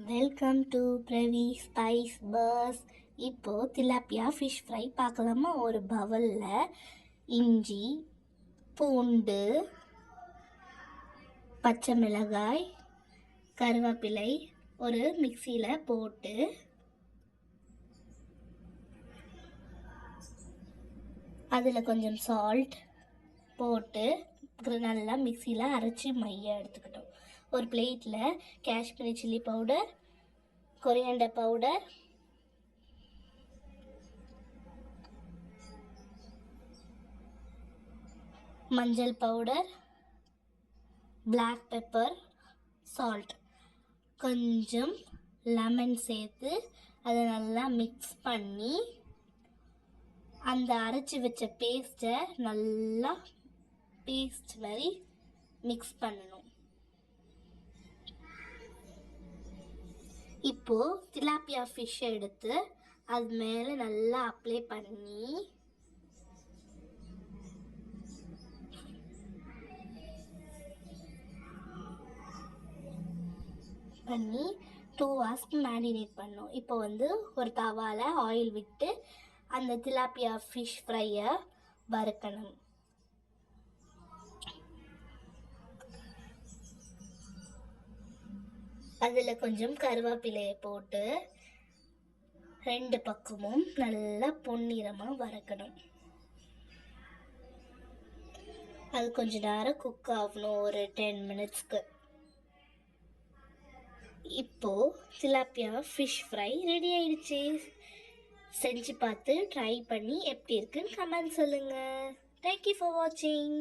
Welcome to Pravi spice purse. இப்போது tilapia fish fry பார்க்கலாமா. ஒரு பவுலில் இஞ்சி, பூண்டு, பச்சை மிளகாய், கருவேப்பிலை ஒரு மிக்சியில் போட்டு அதில் கொஞ்சம் சால்ட் போட்டு நல்லா மிக்சியில் அரைச்சி மைய எடுத்துக்கிட்டோம். ஒரு பிளேட்டில் Kashmiri chilli powder, coriander powder, மஞ்சள் பவுடர், பிளாக் பெப்பர், சால்ட், கொஞ்சம் லெமன் சேர்த்து அதை நல்லா மிக்ஸ் பண்ணி அந்த அரைச்சி வச்ச பேஸ்ட்டை நல்லா பேஸ்ட் மாதிரி மிக்ஸ் பண்ணணும். இப்போது திலாப்பியா ஃபிஷ்ஷை எடுத்து அது மேலே நல்லா அப்ளை பண்ணி பண்ணி 2 hours மேரினேட் பண்ணோம். இப்போ ஒரு தவாவில் ஆயில் விட்டு அந்த திலாப்பியா ஃபிஷ் ஃப்ரையை வறுக்கணும். அதில் கொஞ்சம் கருவேப்பிலையை போட்டு 2 பக்கமும் நல்லா பொன்னிறமாக வறுக்கணும். அது கொஞ்ச நேரம் குக் ஆகணும், ஒரு 10 minutesக்கு. இப்போது திலாப்பியா ஃபிஷ் ஃப்ரை ரெடி ஆயிடுச்சு. செஞ்சு பார்த்து ட்ரை பண்ணி எப்படி இருக்குன்னு கமெண்ட் சொல்லுங்கள். தேங்க்யூ ஃபார் வாட்சிங்.